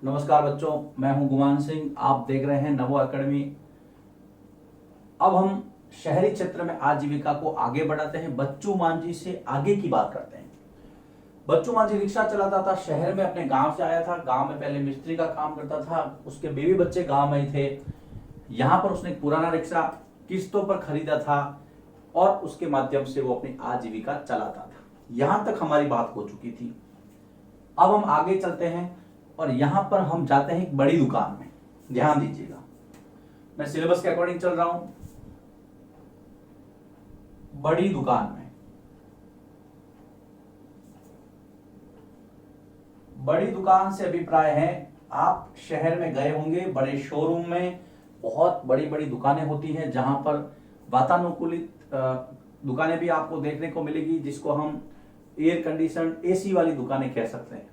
नमस्कार बच्चों, मैं हूं गुमान सिंह। आप देख रहे हैं नवो एकेडमी। अब हम शहरी क्षेत्र में आजीविका को आगे बढ़ाते हैं। बच्चू मांझी से आगे की बात करते हैं। बच्चू मांझी रिक्शा चलाता था, शहर में अपने गांव से आया था। गांव में पहले मिस्त्री का काम करता था, उसके बीवी बच्चे गांव में ही थे। यहाँ पर उसने एक पुराना रिक्शा किस्तों पर खरीदा था और उसके माध्यम से वो अपनी आजीविका चलाता था। यहां तक हमारी बात हो चुकी थी। अब हम आगे चलते हैं और यहां पर हम जाते हैं एक बड़ी दुकान में। ध्यान दीजिएगा, मैं सिलेबस के अकॉर्डिंग चल रहा हूं। बड़ी दुकान में, बड़ी दुकान से अभिप्राय है आप शहर में गए होंगे, बड़े शोरूम में बहुत बड़ी बड़ी दुकानें होती हैं जहां पर वातानुकूलित दुकानें भी आपको देखने को मिलेगी, जिसको हम एयर कंडीशन एसी वाली दुकानें कह सकते हैं।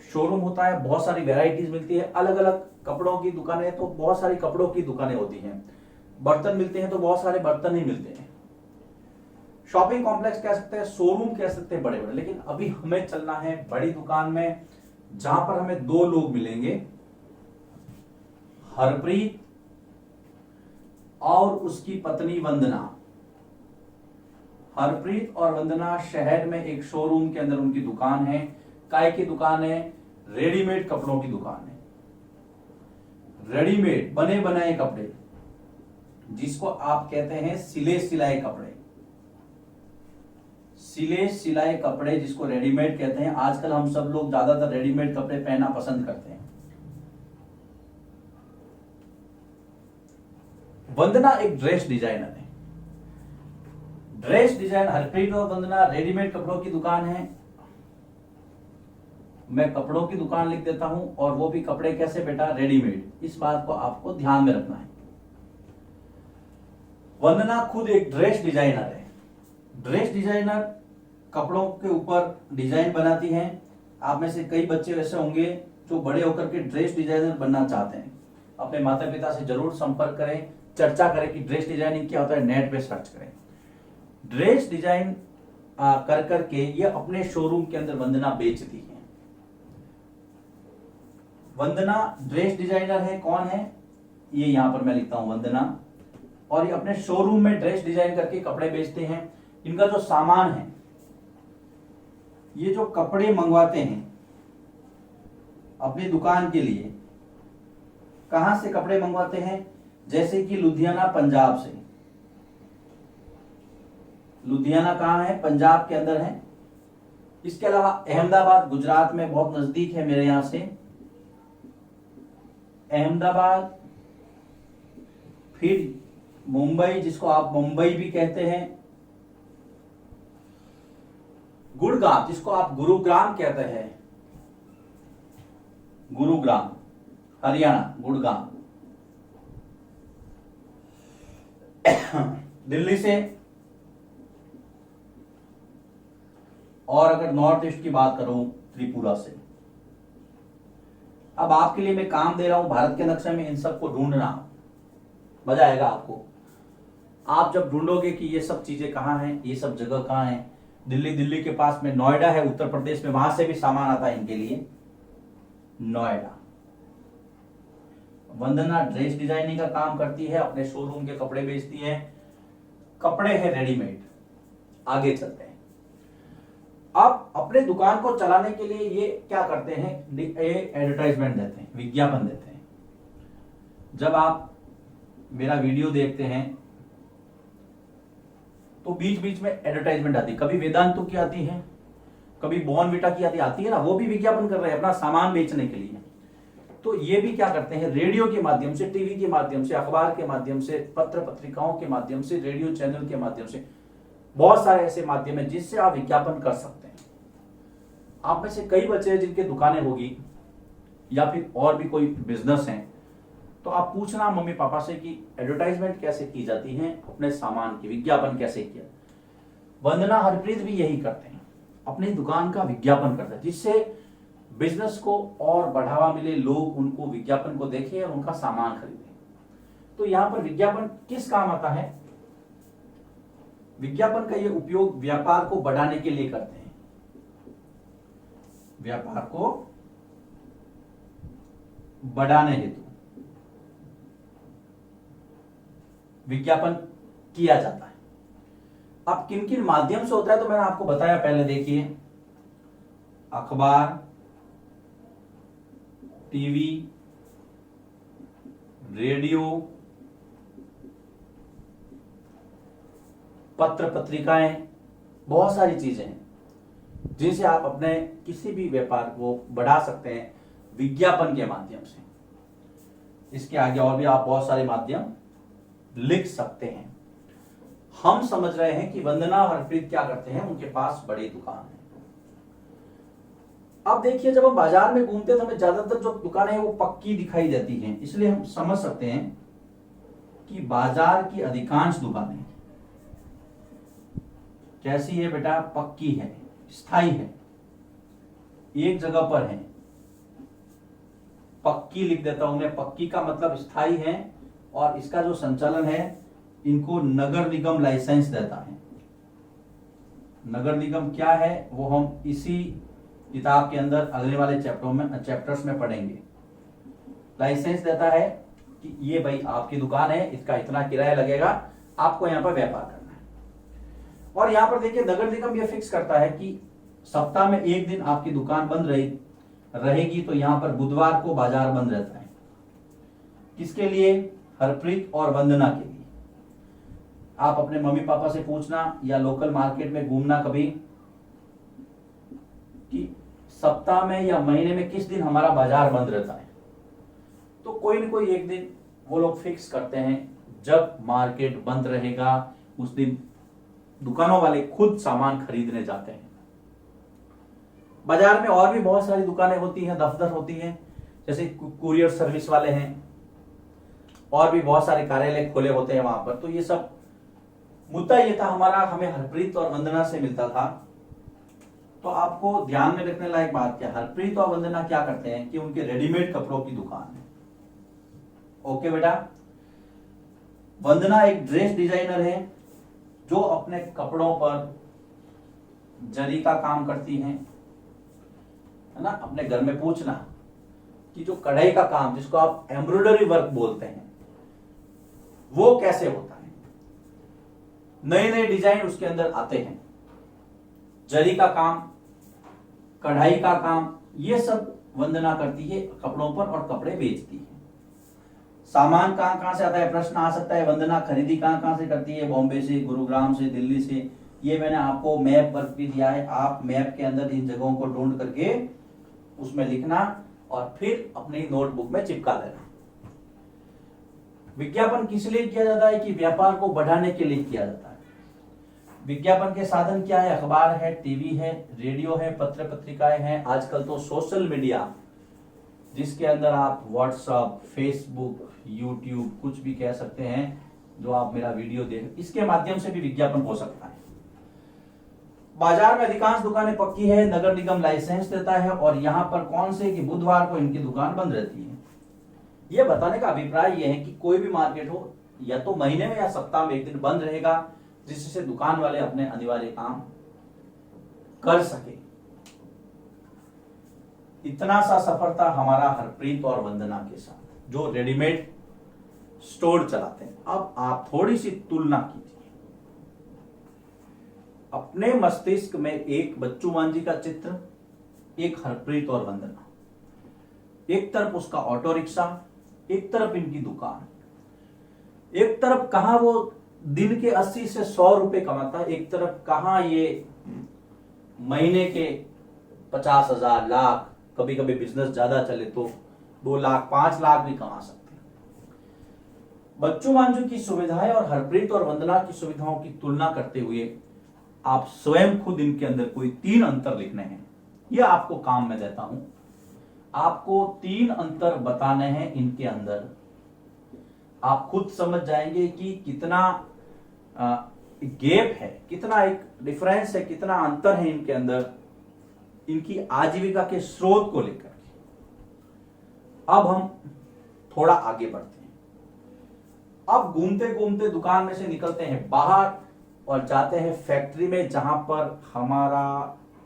शोरूम होता है, बहुत सारी वैरायटीज मिलती है। अलग अलग कपड़ों की दुकानें तो बहुत सारी कपड़ों की दुकानें होती हैं। बर्तन मिलते हैं तो बहुत सारे बर्तन ही मिलते हैं। शॉपिंग कॉम्प्लेक्स कह सकते हैं, शोरूम कह सकते हैं बड़े बड़े। लेकिन अभी हमें चलना है बड़ी दुकान में, जहां पर हमें दो लोग मिलेंगे, हरप्रीत और उसकी पत्नी वंदना। हरप्रीत और वंदना शहर में एक शोरूम के अंदर उनकी दुकान है। काय की दुकान है? रेडीमेड कपड़ों की दुकान है। रेडीमेड बने बनाए कपड़े, जिसको आप कहते हैं सिले सिलाए कपड़े। सिले सिलाए कपड़े जिसको रेडीमेड कहते हैं। आजकल हम सब लोग ज्यादातर रेडीमेड कपड़े पहनना पसंद करते हैं। वंदना एक ड्रेस डिजाइनर है। ड्रेस डिजाइन हरप्रीत और वंदना रेडीमेड कपड़ों की दुकान है। मैं कपड़ों की दुकान लिख देता हूं, और वो भी कपड़े कैसे बेटा? रेडीमेड। इस बात को आपको ध्यान में रखना है। वंदना खुद एक ड्रेस डिजाइनर है। ड्रेस डिजाइनर कपड़ों के ऊपर डिजाइन बनाती हैं। आप में से कई बच्चे ऐसे होंगे जो बड़े होकर के ड्रेस डिजाइनर बनना चाहते हैं। अपने माता पिता से जरूर संपर्क करें, चर्चा करें कि ड्रेस डिजाइनिंग क्या होता है, नेट पे सर्च करें। ड्रेस डिजाइन कर करके ये अपने शोरूम के अंदर वंदना बेचती है। वंदना ड्रेस डिजाइनर है। कौन है ये? यहां पर मैं लिखता हूं वंदना। और ये अपने शोरूम में ड्रेस डिजाइन करके कपड़े बेचते हैं। इनका जो सामान है, ये जो कपड़े मंगवाते हैं अपनी दुकान के लिए, कहां से कपड़े मंगवाते हैं? जैसे कि लुधियाना पंजाब से। लुधियाना कहां है? पंजाब के अंदर है। इसके अलावा अहमदाबाद गुजरात में बहुत नजदीक है मेरे यहां से। अहमदाबाद, फिर मुंबई जिसको आप मुंबई भी कहते हैं, गुड़गांव जिसको आप गुरुग्राम कहते हैं, गुरुग्राम हरियाणा, गुड़गांव। दिल्ली से, और अगर नॉर्थ ईस्ट की बात करूं त्रिपुरा से। अब आपके लिए मैं काम दे रहा हूं भारत के नक्शे में इन सबको ढूंढना। मजा आएगा आपको। आप जब ढूंढोगे कि ये सब चीजें कहां हैं, ये सब जगह कहां हैं। दिल्ली के पास में नोएडा है, उत्तर प्रदेश में, वहां से भी सामान आता है इनके लिए। नोएडा। वंदना ड्रेस डिजाइनिंग का काम करती है, अपने शोरूम के कपड़े बेचती है। कपड़े हैं रेडीमेड। आगे चलते हैं। अब अपने दुकान को चलाने के लिए ये क्या करते हैं? एडवर्टाइजमेंट देते हैं, विज्ञापन देते हैं। जब आप मेरा वीडियो देखते हैं तो बीच बीच में एडवर्टाइजमेंट आती है। कभी वेदांतु की आती है, कभी बॉर्नविटा की आती है ना, वो भी विज्ञापन कर रहे हैं अपना सामान बेचने के लिए। तो ये भी क्या करते हैं? रेडियो के माध्यम से, टीवी के माध्यम से, अखबार के माध्यम से, पत्र पत्रिकाओं के माध्यम से, रेडियो चैनल के माध्यम से, बहुत सारे ऐसे माध्यम है जिससे आप विज्ञापन कर सकते हैं। आप में से कई बच्चे हैं जिनके दुकानें होगी या फिर और भी कोई बिजनेस है, तो आप पूछना मम्मी पापा से कि एडवर्टाइजमेंट कैसे की जाती है, अपने सामान की विज्ञापन कैसे किया। वंदना हरप्रीत भी यही करते हैं, अपनी दुकान का विज्ञापन करते हैं, जिससे बिजनेस को और बढ़ावा मिले, लोग उनको विज्ञापन को देखें और उनका सामान खरीदें। तो यहां पर विज्ञापन किस काम आता है? विज्ञापन का ये उपयोग व्यापार को बढ़ाने के लिए करते हैं। व्यापार को बढ़ाने हेतु विज्ञापन किया जाता है। अब किन किन माध्यम से होता है तो मैंने आपको बताया पहले, देखिए अखबार, टीवी, रेडियो, पत्र पत्रिकाएं, बहुत सारी चीजें हैं जिनसे आप अपने किसी भी व्यापार को बढ़ा सकते हैं विज्ञापन के माध्यम से। इसके आगे और भी आप बहुत सारे माध्यम लिख सकते हैं। हम समझ रहे हैं कि वंदना और हरप्रीत क्या करते हैं, उनके पास बड़ी दुकान है। अब देखिए जब हम बाजार में घूमते हैं तो हमें ज्यादातर जो दुकानें हैं वो पक्की दिखाई देती हैं, इसलिए हम समझ सकते हैं कि बाजार की अधिकांश दुकानें कैसी है बेटा, पक्की है, स्थायी है, एक जगह पर है। पक्की लिख देता हूं मैं, पक्की का मतलब स्थायी है, और इसका जो संचालन है इनको नगर निगम लाइसेंस देता है। नगर निगम क्या है वो हम इसी किताब के अंदर अगले वाले चैप्टर्स में पढ़ेंगे। लाइसेंस देता है कि ये भाई आपकी दुकान है, इसका इतना किराया लगेगा, आपको यहाँ पर व्यापार करना है। और यहाँ पर देखिए नगर निगम ये फिक्स करता है कि सप्ताह में एक दिन आपकी दुकान बंद रहेगी, तो यहाँ पर बुधवार को बाजार बंद रहता है। किसके लिए? हरप्रीत और वंदना के लिए। आप अपने मम्मी पापा से पूछना या लोकल मार्केट में घूमना कभी कि सप्ताह में या महीने में किस दिन हमारा बाजार बंद रहता है, तो कोई न कोई एक दिन वो लोग फिक्स करते हैं जब मार्केट बंद रहेगा, उस दिन दुकानों वाले खुद सामान खरीदने जाते हैं। बाजार में और भी बहुत सारी दुकानें होती हैं, दफ्तर होती हैं, जैसे कुरियर सर्विस वाले हैं, और भी बहुत सारे कार्यालय खोले होते हैं वहां पर। तो ये सब मुद्दा ये था हमारा, हमें हरप्रीत और वंदना से मिलता था। तो आपको ध्यान में रखने लायक बात क्या, हरप्रीत और वंदना क्या करते हैं कि उनके रेडीमेड कपड़ों की दुकान है। ओके बेटा, वंदना एक ड्रेस डिजाइनर है जो अपने कपड़ों पर जरी का काम करती हैं, है ना। अपने घर में पूछना कि जो कढ़ाई का काम, जिसको आप एम्ब्रॉयडरी वर्क बोलते हैं, वो कैसे होता है। नए नए डिजाइन उसके अंदर आते हैं, जरी का काम, कढ़ाई का काम, ये सब वंदना करती है कपड़ों पर और कपड़े बेचती है। सामान कहां कहां से आता है, प्रश्न आ सकता है, वंदना खरीदी कहां कहां से करती है, बॉम्बे से, गुरुग्राम से, दिल्ली से। ये मैंने आपको मैप वर्क भी दिया है, आप मैप के अंदर इन जगहों को ढूंढ करके उसमें लिखना और फिर अपनी नोटबुक में चिपका देना। विज्ञापन किस लिए किया जाता है कि व्यापार को बढ़ाने के लिए किया जाता है। विज्ञापन के साधन क्या है, अखबार है, टीवी है, रेडियो है, पत्र पत्रिकाएं हैं, आजकल तो सोशल मीडिया, जिसके अंदर आप व्हाट्सएप, फेसबुक, यूट्यूब, कुछ भी कह सकते हैं, जो आप मेरा वीडियो देख, इसके माध्यम से भी विज्ञापन हो सकता है। बाजार में अधिकांश दुकानें पक्की है, नगर निगम लाइसेंस देता है, और यहाँ पर कौन से कि बुधवार को इनकी दुकान बंद रहती है। यह बताने का अभिप्राय यह है कि कोई भी मार्केट हो, या तो महीने में या सप्ताह में एक दिन बंद रहेगा, जिससे दुकान वाले अपने अनिवार्य काम कर सके। इतना सा सफर था हमारा हरप्रीत और वंदना के साथ, जो रेडीमेड स्टोर चलाते हैं। अब आप थोड़ी सी तुलना कीजिए, अपने मस्तिष्क में एक बच्चू मान जी का चित्र, एक हरप्रीत और वंदना, एक तरफ उसका ऑटो रिक्शा, एक तरफ इनकी दुकान। एक तरफ कहां वो दिन के 80 से 100 रुपए कमाता है, एक तरफ कहां ये महीने के 50,000, लाख, कभी कभी बिजनेस ज्यादा चले तो 2 लाख, 5 लाख भी कमा सकते हैं। बच्चू मांझू की सुविधाएं और हरप्रीत और वंदना की सुविधाओं की तुलना करते हुए आप स्वयं खुद इनके अंदर कोई 3 अंतर लिखने हैं। यह आपको काम में देता हूं, आपको 3 अंतर बताने हैं इनके अंदर। आप खुद समझ जाएंगे कि कितना गैप है, कितना एक डिफरेंस है, कितना अंतर है इनके अंदर, इनकी आजीविका के स्रोत को लेकर। अब हम थोड़ा आगे बढ़ते हैं। अब घूमते घूमते दुकान में से निकलते हैं बाहर और जाते हैं फैक्ट्री में, जहां पर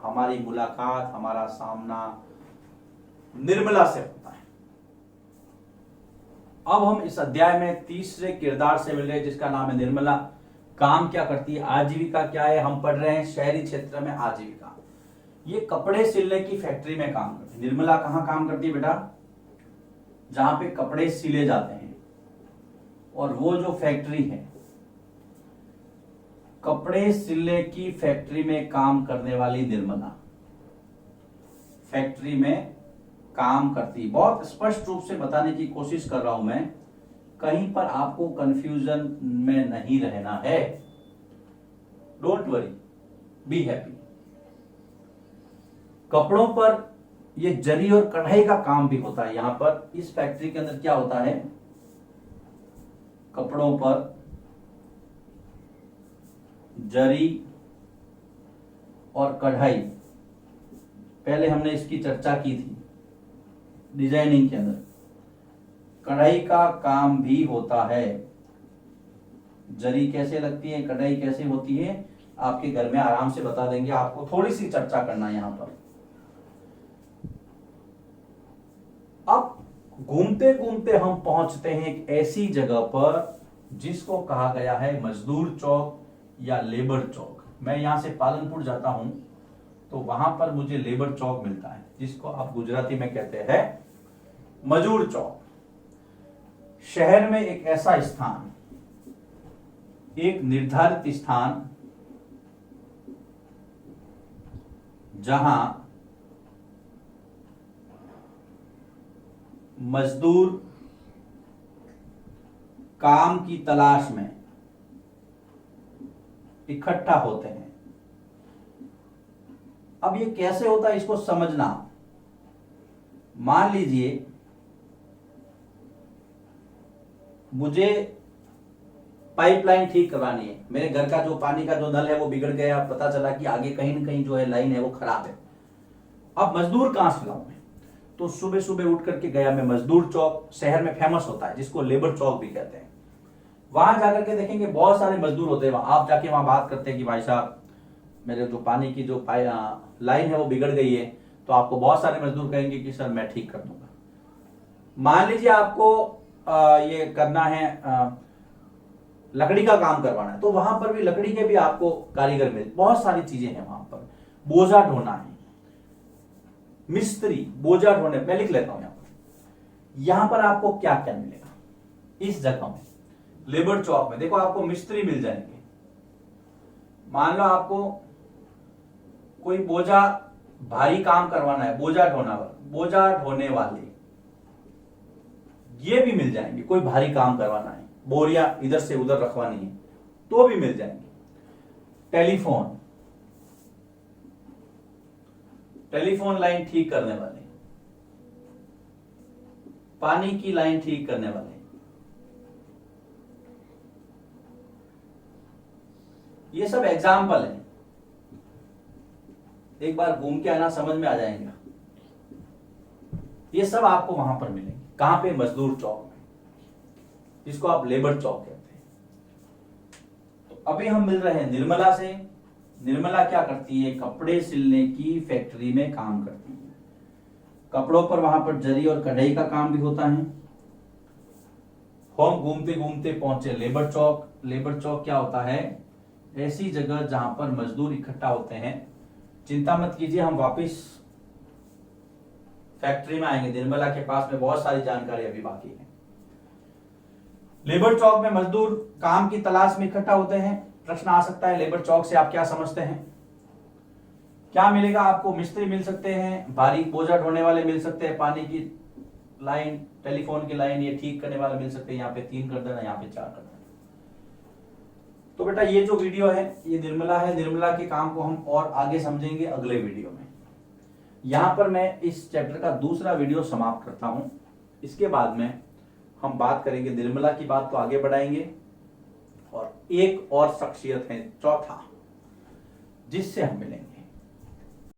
हमारी मुलाकात, हमारा सामना निर्मला से होता है। अब हम इस अध्याय में तीसरे किरदार से मिल रहे हैं जिसका नाम है निर्मला। काम क्या करती है, आजीविका क्या है, हम पढ़ रहे हैं शहरी क्षेत्र में आजीविका। ये कपड़े सिलने की फैक्ट्री में काम करती है। निर्मला कहाँ काम करती है बेटा, जहां पे कपड़े सिले जाते हैं। और वो जो फैक्ट्री है, कपड़े सिलने की फैक्ट्री में काम करने वाली निर्मला फैक्ट्री में काम करती। बहुत स्पष्ट रूप से बताने की कोशिश कर रहा हूं मैं, कहीं पर आपको कंफ्यूजन में नहीं रहना है। Don't worry, be happy. कपड़ों पर ये जरी और कढ़ाई का काम भी होता है। यहां पर इस फैक्ट्री के अंदर क्या होता है, कपड़ों पर जरी और कढ़ाई, पहले हमने इसकी चर्चा की थी डिजाइनिंग के अंदर। कढ़ाई का काम भी होता है। जरी कैसे लगती है, कढ़ाई कैसे होती है, आपके घर में आराम से बता देंगे। आपको थोड़ी सी चर्चा करना है यहां पर। अब घूमते घूमते हम पहुंचते हैं एक ऐसी जगह पर जिसको कहा गया है मजदूर चौक या लेबर चौक। मैं यहां से पालनपुर जाता हूं तो वहां पर मुझे लेबर चौक मिलता है, जिसको आप गुजराती में कहते हैं मजूर चौक। शहर में एक ऐसा स्थान, एक निर्धारित स्थान जहां मजदूर काम की तलाश में इकट्ठा होते हैं। अब ये कैसे होता है इसको समझना। मान लीजिए मुझे पाइपलाइन ठीक करवानी है, मेरे घर का जो पानी का जो नल है वो बिगड़ गया, पता चला कि आगे कहीं न कहीं जो है लाइन है वो खराब है। अब मजदूर कहां से लाऊं मैं, तो सुबह सुबह उठ करके गया मैं मजदूर चौक, शहर में फेमस होता है जिसको लेबर चौक भी कहते हैं। वहां जाकर के देखेंगे बहुत सारे मजदूर होते हैं। आप जाके वहां बात करते हैं कि भाई साहब मेरे जो पानी की जो लाइन है वो बिगड़ गई है, तो आपको बहुत सारे मजदूर कहेंगे कि सर मैं ठीक कर दूंगा। मान लीजिए आपको ये करना है, लकड़ी का काम करवाना है, तो वहां पर भी लकड़ी के भी आपको कारीगर मिल, बहुत सारी चीजें हैं वहां पर। बोझा ढोना है, मिस्त्री बोझा ढोने, मैं लिख लेता हूं यहां पर आपको क्या क्या मिलेगा इस जगह में लेबर चौक में। देखो आपको मिस्त्री मिल जाएंगे। मान लो आपको कोई बोझा भारी काम करवाना है, बोझा ढोने वाले ये भी मिल जाएंगे। कोई भारी काम करवाना है, बोरियां इधर से उधर रखवानी है तो भी मिल जाएंगे। टेलीफोन लाइन ठीक करने वाले, पानी की लाइन ठीक करने वाले, ये सब एग्जाम्पल है। एक बार घूम के आना, समझ में आ जाएगा। ये सब आपको वहां पर मिलेंगे। कहां पे, मजदूर चौक में, जिसको आप लेबर चौक कहते हैं। तो अभी हम मिल रहे हैं निर्मला से। निर्मला क्या करती है, कपड़े सिलने की फैक्ट्री में काम करती है। कपड़ों पर वहां पर जरी और कढ़ाई का काम भी होता है। हम घूमते घूमते पहुंचे लेबर चौक। लेबर चौक क्या होता है, ऐसी जगह जहां पर मजदूर इकट्ठा होते हैं। चिंता मत कीजिए, हम वापस फैक्ट्री में आएंगे। निर्मला के पास में बहुत सारी जानकारी अभी बाकी है। लेबर चौक में मजदूर काम की तलाश में इकट्ठा होते हैं। प्रश्न आ सकता है लेबर चौक से आप क्या समझते हैं, क्या मिलेगा आपको। मिस्त्री मिल सकते हैं, भारी बोझा ढोने वाले मिल सकते हैं, पानी की लाइन, टेलीफोन की लाइन ये ठीक करने वाले मिल सकते हैं। यहाँ पे 3 कर देना, यहाँ पे 4 कर देना। तो बेटा ये जो वीडियो है ये निर्मला है। निर्मला के काम को हम और आगे समझेंगे अगले वीडियो में। यहां पर मैं इस चैप्टर का दूसरा वीडियो समाप्त करता हूं। इसके बाद में हम बात करेंगे, निर्मला की बात तो आगे बढ़ाएंगे, और एक और शख्सियत है चौथा, जिससे हम मिलेंगे।